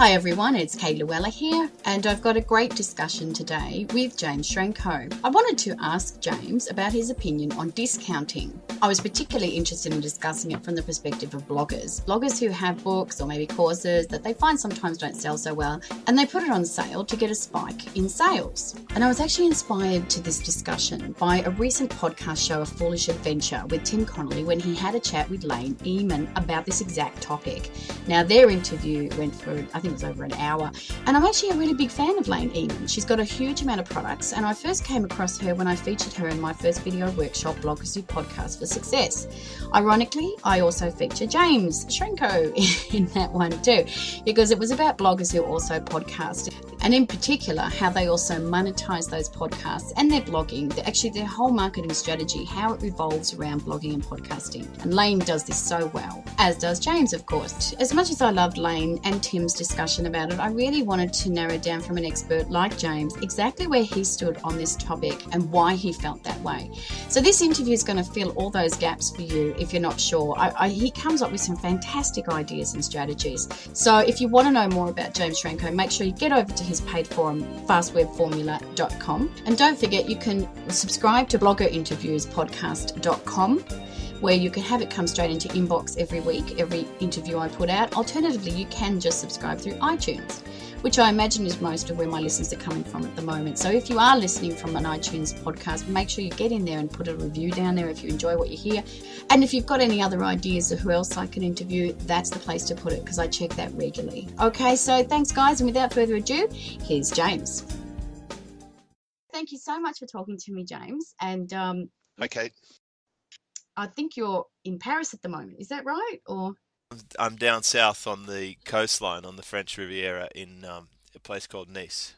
Hi everyone, it's Kate Luella here, and I've got a great discussion today with James Schramko. I wanted to ask James about his opinion on discounting. I was particularly interested in discussing it from the perspective of bloggers who have books or maybe courses that they find sometimes don't sell so well, and they put it on sale to get a spike in sales. And I was actually inspired to this discussion by a recent podcast show, A Foolish Adventure, with Tim Connolly, when he had a chat with Lane Eman about this exact topic. Now, their interview went for, I think it was over an hour, and I'm actually a really big fan of Lane Eman. She's got a huge amount of products, and I first came across her when I featured her in my first video workshop, Bloggers Who Podcast for Success. Ironically, I also feature James Schramko in that one too, because it was about bloggers who also podcast, and in particular, how they also monetize those podcasts and their blogging, actually their whole marketing strategy, how it revolves around blogging and podcasting. And Lane does this so well, as does James, of course. As much as I loved Lane and Tim's discussion about it, I really wanted to narrow down from an expert like James exactly where he stood on this topic and why he felt that way. So this interview is going to fill all those gaps for you if you're not sure. He comes up with some fantastic ideas and strategies. So if you want to know more about James Schramko, make sure you get over to his paid forum, fastwebformula.com. And don't forget, you can subscribe to bloggerinterviewspodcast.com, where you can have it come straight into inbox every week, every interview I put out. Alternatively, you can just subscribe through iTunes, which I imagine is most of where my listeners are coming from at the moment. So if you are listening from an iTunes podcast, make sure you get in there and put a review down there if you enjoy what you hear. And if you've got any other ideas of who else I can interview, that's the place to put it, because I check that regularly. Okay, so thanks guys, and without further ado, here's James. Thank you so much for talking to me, James. And Okay. I think you're in Paris at the moment. Is that right? Or I'm down south on the coastline on the French Riviera in a place called Nice.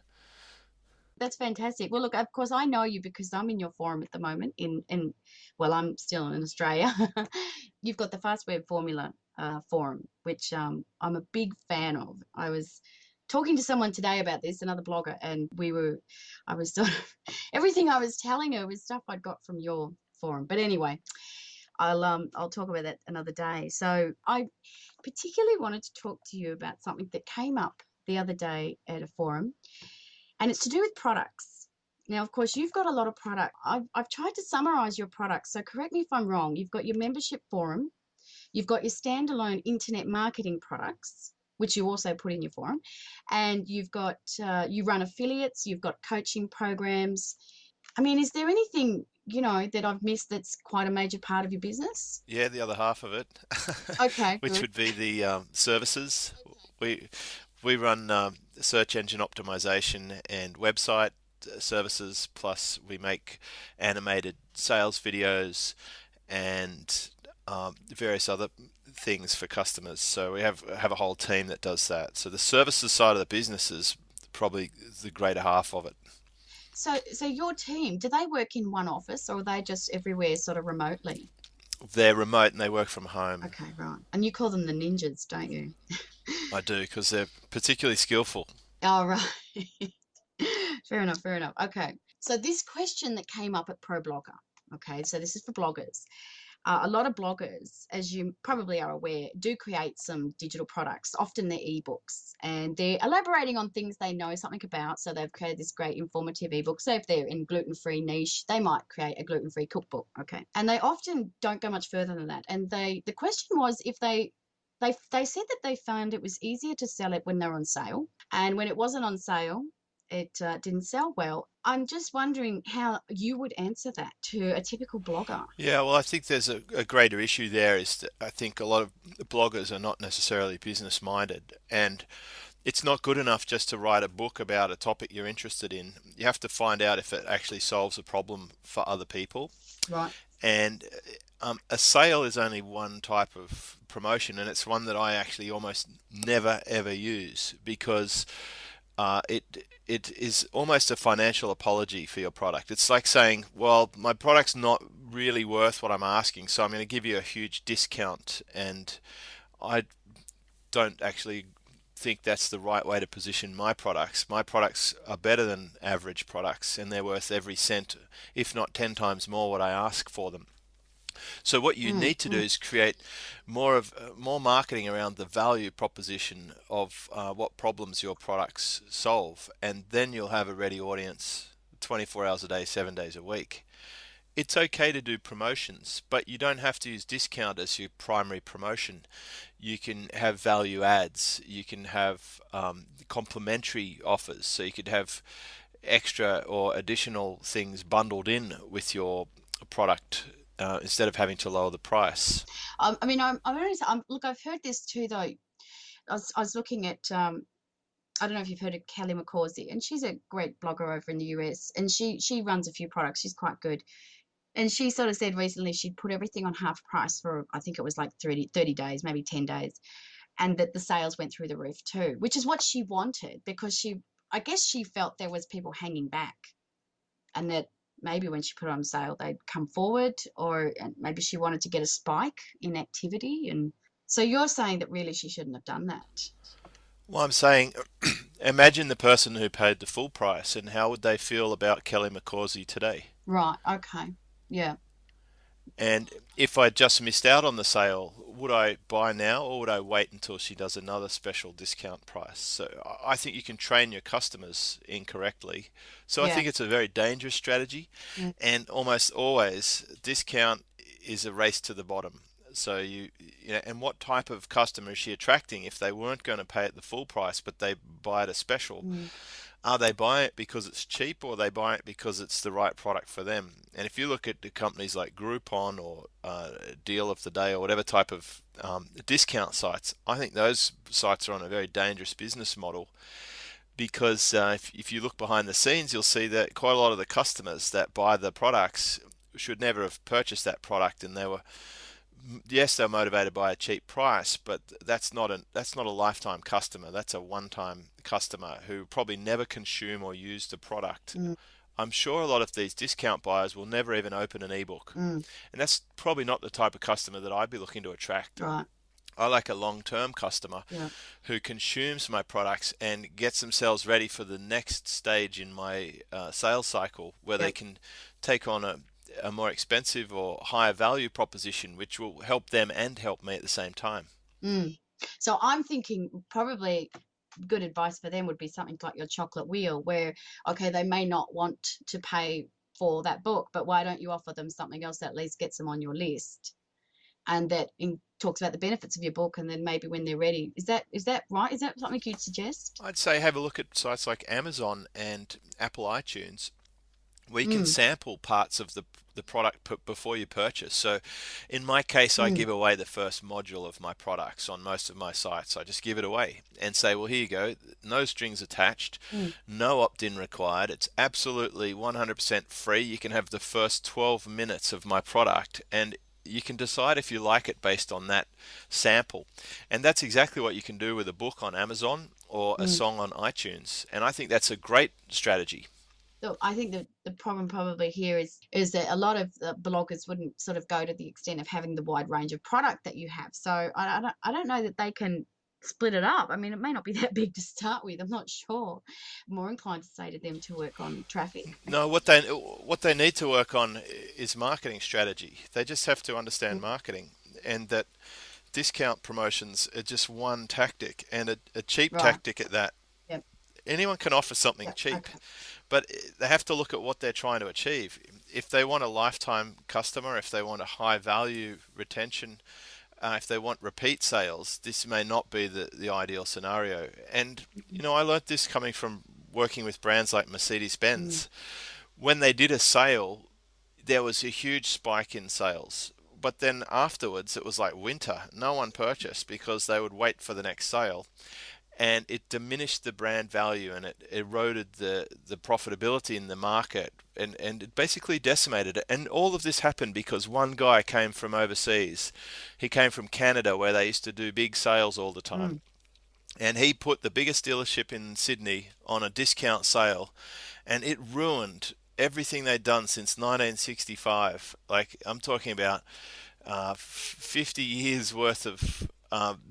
that's fantastic. Well, look, of course, I know you because I'm in your forum at the moment. Well, I'm still in Australia. You've got the Fast Web Formula forum, which I'm a big fan of. I was talking to someone today about this, another blogger, and I was sort of everything I was telling her was stuff I'd got from your forum. But anyway, I'll talk about that another day. So I particularly wanted to talk to you about something that came up the other day at a forum, and it's to do with products. Now, of course, you've got a lot of product. I've tried to summarize your products, so correct me if I'm wrong. You've got your membership forum, you've got your standalone internet marketing products, which you also put in your forum, and you've got you run affiliates, you've got coaching programs. I mean, is there anything that I've missed that's quite a major part of your business? Yeah, the other half of it, Okay, which good. would be the services. We run search engine optimization and website services, plus we make animated sales videos and various other things for customers. So we have a whole team that does that. So the services side of the business is probably the greater half of it. So your team, do they work in one office or are they just everywhere sort of remotely? They're remote and they work from home. Okay, right. And you call them the ninjas, don't you? I do, because they're particularly skillful. Oh, right. Fair enough, fair enough. Okay. So this question that came up at ProBlogger, okay, so this is for bloggers. A lot of bloggers, as you probably are aware, do create some digital products. Often they're ebooks, and they're elaborating on things they know something about. So they've created this great informative ebook. So if they're in gluten-free niche, they might create a gluten-free cookbook. Okay, and they often don't go much further than that. And the question was if they said that they found it was easier to sell it when they're on sale, and when it wasn't on sale, it didn't sell well. I'm just wondering how you would answer that to a typical blogger. Yeah, well, I think there's a greater issue there is that I think a lot of bloggers are not necessarily business minded, and it's not good enough just to write a book about a topic you're interested in. You have to find out if it actually solves a problem for other people. Right. And a sale is only one type of promotion, and it's one that I actually almost never ever use, because it is almost a financial apology for your product. It's like saying, well, my product's not really worth what I'm asking, so I'm going to give you a huge discount. And I don't actually think that's the right way to position my products. My products are better than average products, and they're worth every cent, if not 10 times more what I ask for them. So what you Mm, need to do mm. is create more marketing around the value proposition of what problems your products solve, and then you'll have a ready audience 24 hours a day, 7 days a week. It's okay to do promotions, but you don't have to use discount as your primary promotion. You can have value adds. You can have complementary offers. So you could have extra or additional things bundled in with your product instead of having to lower the price. I mean, I'm only, look, I've heard this too, though. I was looking at, I don't know if you've heard of Kelly McCausey, and she's a great blogger over in the US, and she runs a few products. She's quite good. And she sort of said recently she'd put everything on half price for, I think it was like 30 days, maybe 10 days, and that the sales went through the roof too, which is what she wanted because I guess she felt there was people hanging back, and that maybe when she put it on sale, they'd come forward, or and maybe she wanted to get a spike in activity. And so you're saying that really she shouldn't have done that. Well, I'm saying, imagine the person who paid the full price, and how would they feel about Kelly McCausey today? Right. Okay. Yeah. And if I just missed out on the sale, would I buy now or would I wait until she does another special discount price? So I think you can train your customers incorrectly. So I Yeah. think it's a very dangerous strategy, Mm, and almost always discount is a race to the bottom. So and what type of customer is she attracting if they weren't going to pay at the full price but they buy at a special? mm. Are they buying it because it's cheap, or are they buying it because it's the right product for them? And if you look at the companies like Groupon or Deal of the Day or whatever type of discount sites, I think those sites are on a very dangerous business model, because if you look behind the scenes, you'll see that quite a lot of the customers that buy the products should never have purchased that product, and they were, yes, they're motivated by a cheap price, but that's not a lifetime customer. That's a one-time customer who probably never consume or use the product. Mm, I'm sure a lot of these discount buyers will never even open an ebook, mm. and that's probably not the type of customer that I'd be looking to attract. Right. I like a long-term customer Yeah. who consumes my products and gets themselves ready for the next stage in my sales cycle, where they Yep. can take on a more expensive or higher value proposition, which will help them and help me at the same time. Mm. So I'm thinking probably good advice for them would be something like your chocolate wheel, where, okay, they may not want to pay for that book, but why don't you offer them something else that at least gets them on your list, and that talks about the benefits of your book, and then maybe when they're ready, is that right? Is that something you'd suggest? I'd say have a look at sites like Amazon and Apple iTunes, where you can Mm, sample parts of the product before you purchase. So in my case, I mm, give away the first module of my products on most of my sites. I just give it away and say, well, here you go, no strings attached, mm. no opt-in required. It's absolutely 100% free. You can have the first 12 minutes of my product, and you can decide if you like it based on that sample. And that's exactly what you can do with a book on Amazon or a Mm. song on iTunes. And I think that's a great strategy. So I think that the problem probably here is that a lot of the bloggers wouldn't sort of go to the extent of having the wide range of product that you have. So I don't know that they can split it up. I mean, it may not be that big to start with. I'm not sure. I'm more inclined to say to them to work on traffic. No, what they need to work on is marketing strategy. They just have to understand Mm, marketing, and that discount promotions are just one tactic, and a cheap right. tactic at that. Yep. Anyone can offer something Yep. cheap, Okay. but they have to look at what they're trying to achieve. If they want a lifetime customer, if they want a high value retention, if they want repeat sales, this may not be the ideal scenario. And I learnt this coming from working with brands like Mm, Mercedes-Benz. When they did a sale, there was a huge spike in sales. But then afterwards, it was like winter. No one purchased because they would wait for the next sale, and it diminished the brand value, and it eroded the profitability in the market, and it basically decimated it. And all of this happened because one guy came from overseas. He came from Canada, where they used to do big sales all the time. mm. And he put the biggest dealership in Sydney on a discount sale, and it ruined everything they'd done since 1965. Like, I'm talking about 50 years worth of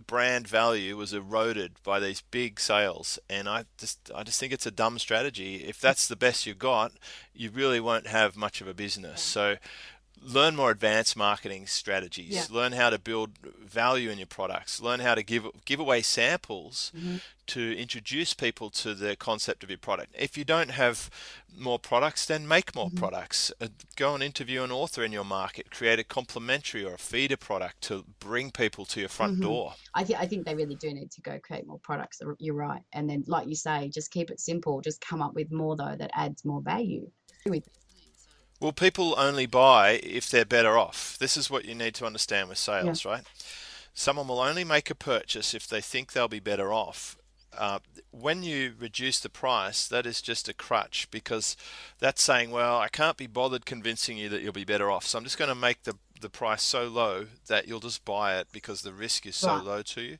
brand value was eroded by these big sales. And I just think it's a dumb strategy. If that's the best you got, you really won't have much of a business. So learn more advanced marketing Yeah. strategies, learn how to build value in your products, learn how to give away samples Hmm. to introduce people to the concept of your product. If you don't have more products, then make more Hmm. products. Go and interview an author in your market, create a complementary or a feeder product to bring people to your front Hmm. door. I think they really do need to go create more products. You're right. And then, like you say, just keep it simple. Just come up with more though that adds more value. With Well, people only buy if they're better off. This is what you need to understand with yeah. sales, right? Someone will only make a purchase if they think they'll be better off. Uh, when you reduce the price, that is just a crutch because that's saying, well, I can't be bothered convincing you that you'll be better off. So I'm just going to make the price so low that you'll just buy it because the risk is so Right. low to you.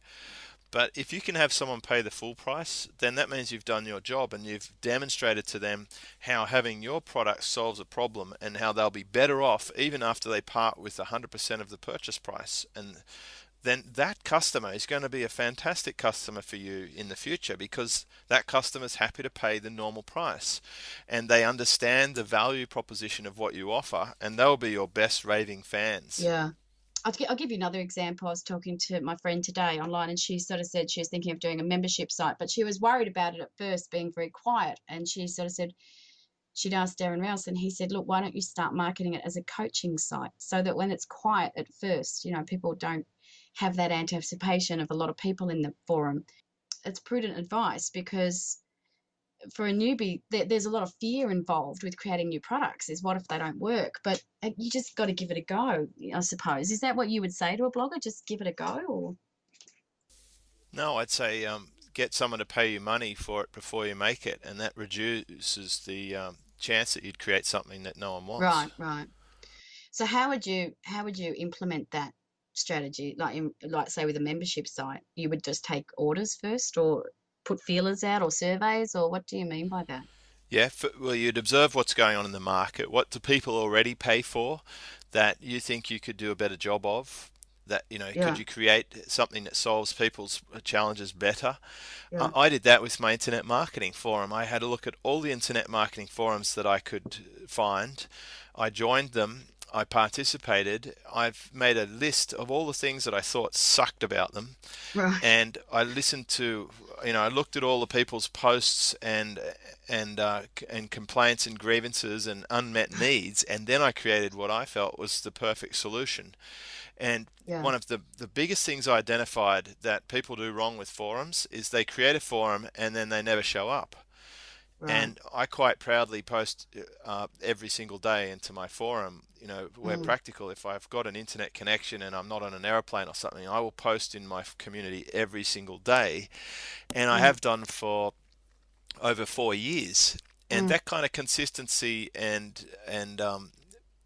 But if you can have someone pay the full price, then that means you've done your job and you've demonstrated to them how having your product solves a problem and how they'll be better off even after they part with 100% of the purchase price. And then that customer is going to be a fantastic customer for you in the future because that customer is happy to pay the normal price and they understand the value proposition of what you offer and they'll be your best raving fans. Yeah. I'll give you another example. I was talking to my friend today online, and she sort of said she was thinking of doing a membership site, but she was worried about it at first being very quiet. And she sort of said, she'd asked Darren Rouse, and he said, look, why don't you start marketing it as a coaching site so that when it's quiet at first, people don't have that anticipation of a lot of people in the forum. It's prudent advice because for a newbie, there's a lot of fear involved with creating new products. Is what if they don't work? But you just got to give it a go, I suppose. Is that what you would say to a blogger? Just give it a go, or No, I'd say get someone to pay you money for it before you make it, and that reduces the chance that you'd create something that no one wants. right, right. So how would you implement that strategy? Like say with a membership site, you would just take orders first, or put feelers out, or surveys, or what do you mean by that? Yeah, well, you'd observe what's going on in the market. What do people already pay for that you think you could do a better job of? That, could Yeah, you create something that solves people's challenges better? yeah, I did that with my internet marketing forum. I had a look at all the internet marketing forums that I could find. I joined them. I participated. I've made a list of all the things that I thought sucked about them, right. and I listened to, I looked at all the people's posts and complaints and grievances and unmet needs, and then I created what I felt was the perfect solution. And Yeah, one of the biggest things I identified that people do wrong with forums is they create a forum and then they never show up. right. And I quite proudly post every single day into my forum, where Mm, practical. If I've got an internet connection and I'm not on an aeroplane or something, I will post in my community every single day. And I mm, have done for over 4 years. And mm, that kind of consistency and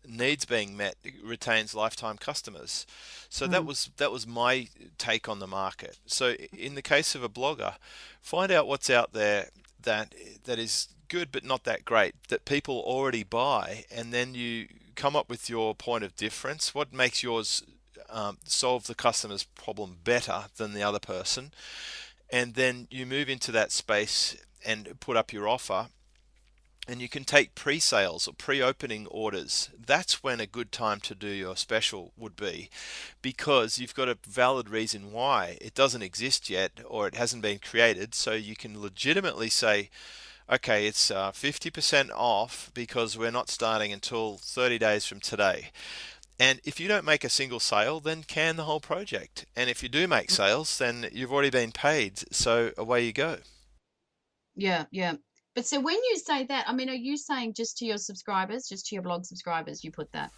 needs being met retains lifetime customers. So that mm, was my take on the market. So in the case of a blogger, find out what's out there that that is good but not that great that people already buy, and then you come up with your point of difference. What makes yours solve the customer's problem better than the other person, and then you move into that space and put up your offer, and you can take pre-sales or pre-opening orders. That's when a good time to do your special would be, because you've got a valid reason why it doesn't exist yet or it hasn't been created. So you can legitimately say, okay, it's 50% off because we're not starting until 30 days from today. And if you don't make a single sale, then can the whole project. And if you do make mm. sales, then you've already been paid. So away you go. Yeah, yeah. But so when you say that, I mean, are you saying just to your subscribers, just to your blog subscribers, you put that?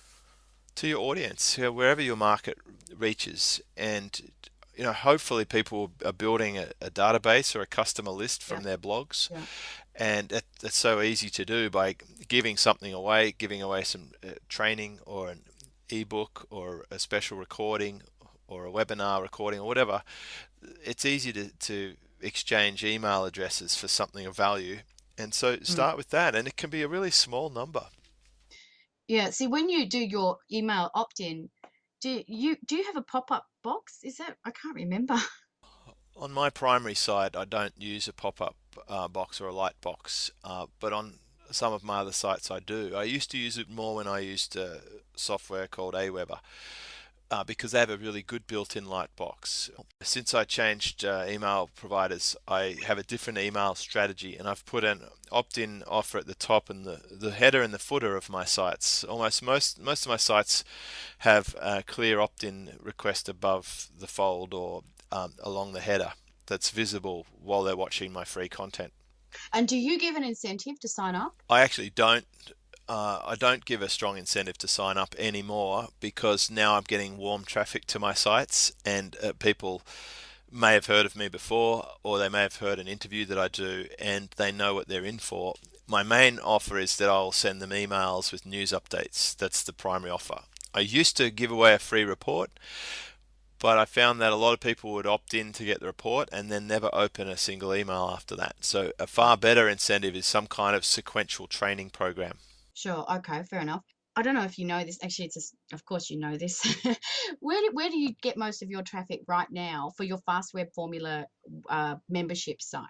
To your audience, wherever your market reaches, and hopefully people are building a database or a customer list Yeah, from their blogs, yeah. and that's so easy to do by giving something away, giving away some training or an ebook or a special recording or a webinar recording or whatever. It's easy to exchange email addresses for something of value, and so Mm. start with that, and it can be a really small number. Yeah. See, when you do your email opt-in, do you have a pop-up box? Is that I can't remember. On my primary site, I don't use a pop-up box or a light box, but on some of my other sites, I do. I used to use it more when I used software called Aweber. Because they have a really good built-in Lightbox. Since I changed email providers, I have a different email strategy, and I've put an opt-in offer at the top and the header and the footer of my sites. Almost most of my sites have a clear opt-in request above the fold or along the header that's visible while they're watching my free content. And do you give an incentive to sign up? I actually don't. I don't give a strong incentive to sign up anymore because now I'm getting warm traffic to my sites, and people may have heard of me before, or they may have heard an interview that I do, and they know what they're in for. My main offer is that I'll send them emails with news updates. That's the primary offer. I used to give away a free report, but I found that a lot of people would opt in to get the report and then never open a single email after that. So a far better incentive is some kind of sequential training program. Sure. Okay. Fair enough. I don't know if you know this. Actually, of course you know this. Where do you get most of your traffic right now for your Fast Web Formula membership site?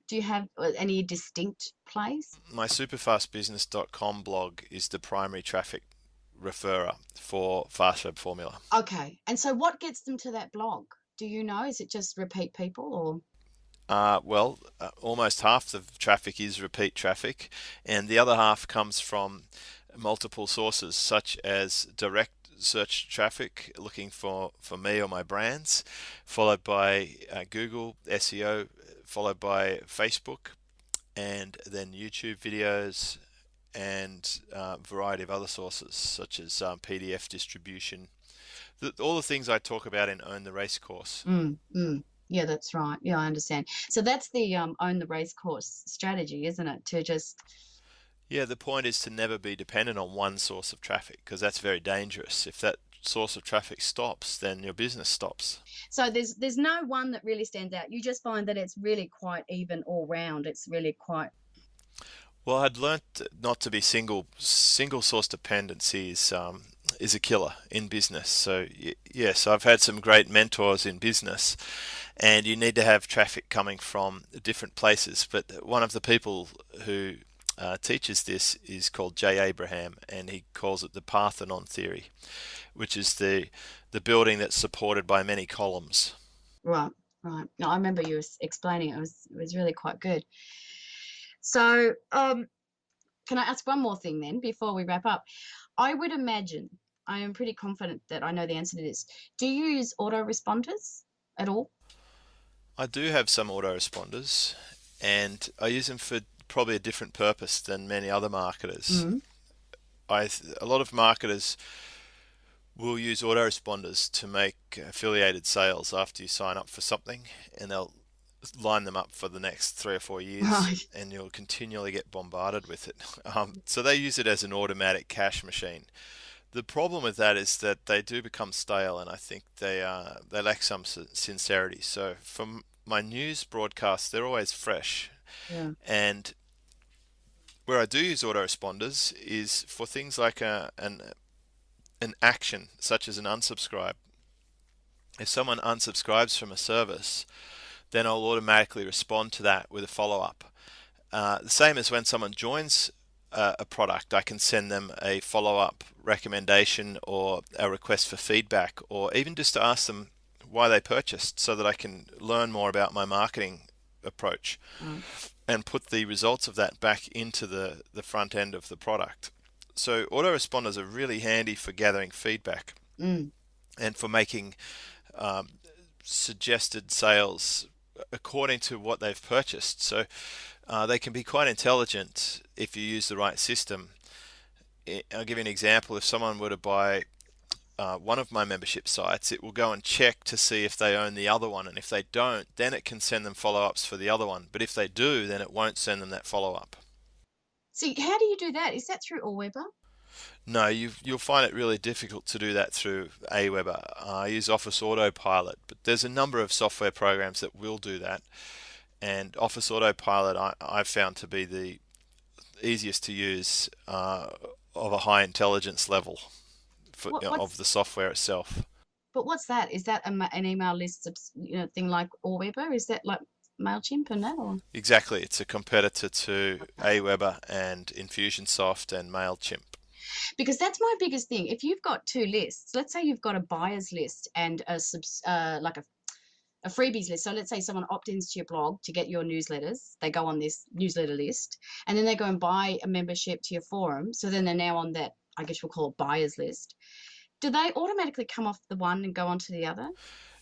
Do you have any distinct place? My superfastbusiness.com blog is the primary traffic referrer for Fast Web Formula. Okay. And so what gets them to that blog? Do you know? Is it just repeat people or? Almost half the traffic is repeat traffic, and the other half comes from multiple sources, such as direct search traffic looking for me or my brands, followed by Google SEO, followed by Facebook, and then YouTube videos, and a variety of other sources, such as PDF distribution. All the things I talk about in Own the Racecourse. Yeah, that's right. Yeah, I understand. So that's the Own the Racecourse strategy, isn't it? To just Yeah, the point is to never be dependent on one source of traffic, because that's very dangerous. If that source of traffic stops, then your business stops. So there's no one that really stands out. You just find that it's really quite even all round. It's really quite. Well, I'd learnt not to be single source dependency is a killer in business. So yes, I've had some great mentors in business, and you need to have traffic coming from different places. But one of the people who teaches this is called J. Abraham, and he calls it the Parthenon theory, which is the building that's supported by many columns. Right, right. No, I remember you explaining it. It was really quite good. So, can I ask one more thing then before we wrap up? I would imagine, I am pretty confident that I know the answer to this. Do you use autoresponders at all? I do have some autoresponders, and I use them for probably a different purpose than many other marketers. Mm-hmm. A lot of marketers will use autoresponders to make affiliated sales after you sign up for something, and they'll line them up for the next 3 or 4 years, Right. and you'll continually get bombarded with it. So they use it as an automatic cash machine. The problem with that is that they do become stale, and I think they lack some sincerity. So from my news broadcasts, they're always fresh. Yeah. And where I do use autoresponders is for things like an action, such as an unsubscribe. If someone unsubscribes from a service, then I'll automatically respond to that with a follow-up. The same as when someone joins a product, I can send them a follow-up recommendation or a request for feedback, or even just to ask them why they purchased, so that I can learn more about my marketing approach and put the results of that back into the front end of the product. So autoresponders are really handy for gathering feedback and for making suggested sales according to what they've purchased. So they can be quite intelligent if you use the right system. I'll give you an example. If someone were to buy one of my membership sites, it will go and check to see if they own the other one, and if they don't, then it can send them follow-ups for the other one. But if they do, then it won't send them that follow-up. So how do you do that? Is that through Allweber? No, you'll find it really difficult to do that through Aweber. I use Office Autopilot, but there's a number of software programs that will do that. And Office Autopilot I've found to be the easiest to use of a high intelligence level of the software itself. But what's that? Is that an email list thing like Allweber? Is that like MailChimp and that? Or? Exactly. It's a competitor to Aweber and Infusionsoft and MailChimp. Because that's my biggest thing. If you've got two lists, let's say you've got a buyer's list and like a freebies list. So let's say someone opt-ins to your blog to get your newsletters. They go on this newsletter list, and then they go and buy a membership to your forum. So then they're now on that, I guess we'll call it buyer's list. Do they automatically come off the one and go onto the other?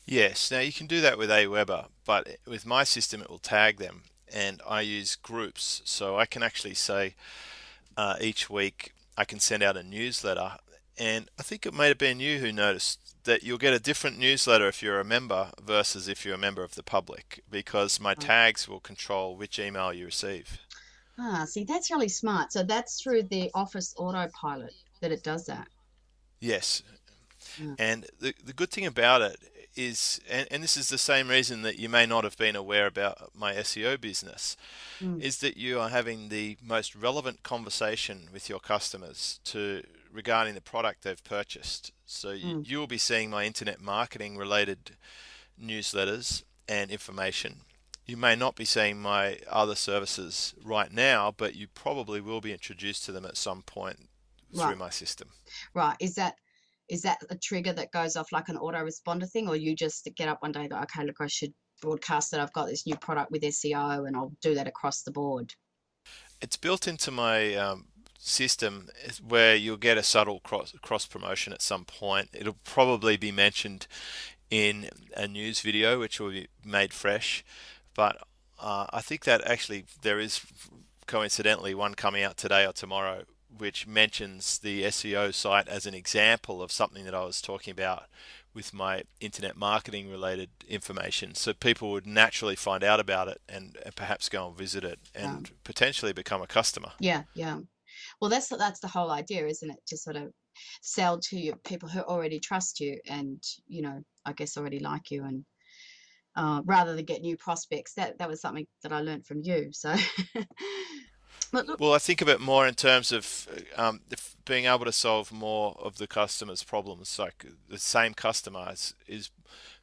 Yes, now you can do that with Aweber, but with my system it will tag them, and I use groups, so I can actually say each week I can send out a newsletter, and I think it may have been you who noticed that you'll get a different newsletter if you're a member versus if you're a member of the public, because my Right. tags will control which email you receive. Ah, see, that's really smart. So that's through the Office autopilot that it does that. Yes, Mm, and the good thing about it is, and this is the same reason that you may not have been aware about my SEO business, mm, is that you are having the most relevant conversation with your customers to regarding the product they've purchased. So mm. you will be seeing my internet marketing related newsletters and information. You may not be seeing my other services right now, but you probably will be introduced to them at some point through Right, my system. right. Is that a trigger that goes off like an autoresponder thing, or you just get up one day and go, okay, look, I should broadcast that I've got this new product with SEO, and I'll do that across the board. It's built into my system where you'll get a subtle cross promotion at some point. It'll probably be mentioned in a news video, which will be made fresh. But I think that actually there is coincidentally one coming out today or tomorrow, which mentions the SEO site as an example of something that I was talking about with my internet marketing related information. So people would naturally find out about it and perhaps go and visit it and Um, potentially become a customer. yeah, yeah. Well, that's the whole idea, isn't it? To sort of sell to your people who already trust you and, I guess already like you, and rather than get new prospects. That was something that I learned from you. So, but look, Well, I think of it more in terms of being able to solve more of the customer's problems. Like the same customer is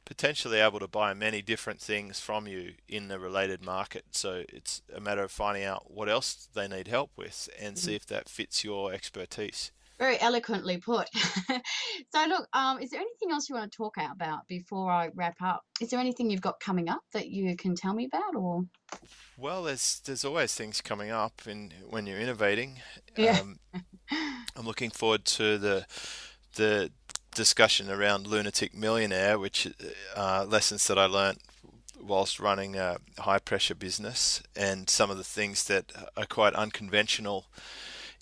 potentially able to buy many different things from you in the related market. So it's a matter of finding out what else they need help with and see if that fits your expertise. very eloquently put. So, look, is there anything else you want to talk about before I wrap up? Is there anything you've got coming up that you can tell me about, or? Well, there's always things coming up in when you're innovating. Yeah. I'm looking forward to the discussion around Lunatic Millionaire, which lessons that I learnt whilst running a high pressure business and some of the things that are quite unconventional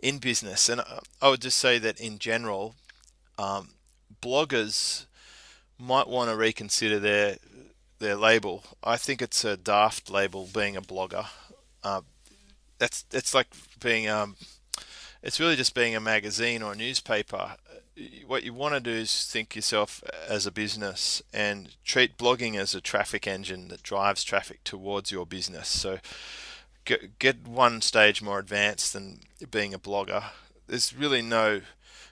in business. And I would just say that in general, um, bloggers might want to reconsider their label. I think it's a daft label being a blogger. Uh, that's like being it's really just being a magazine or a newspaper. What you want to do is think yourself as a business and treat blogging as a traffic engine that drives traffic towards your business. So get one stage more advanced than being a blogger. There's really no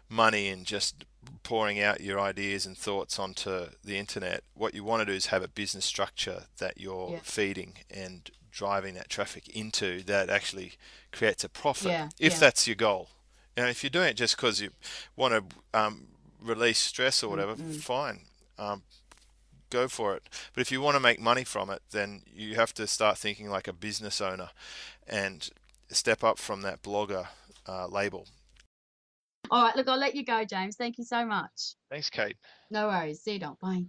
money in just pouring out your ideas and thoughts onto the internet. What you want to do is have a business structure that you're Yeah. feeding and driving that traffic into that actually creates a profit, Yeah. if Yeah. that's your goal. If you're doing it just because you want to release stress or whatever, Mm-mm. fine, go for it. But if you want to make money from it, then you have to start thinking like a business owner and step up from that blogger label. All right. Look, I'll let you go, James. Thank you so much. Thanks, Kate. No worries. See you, don't. Bye.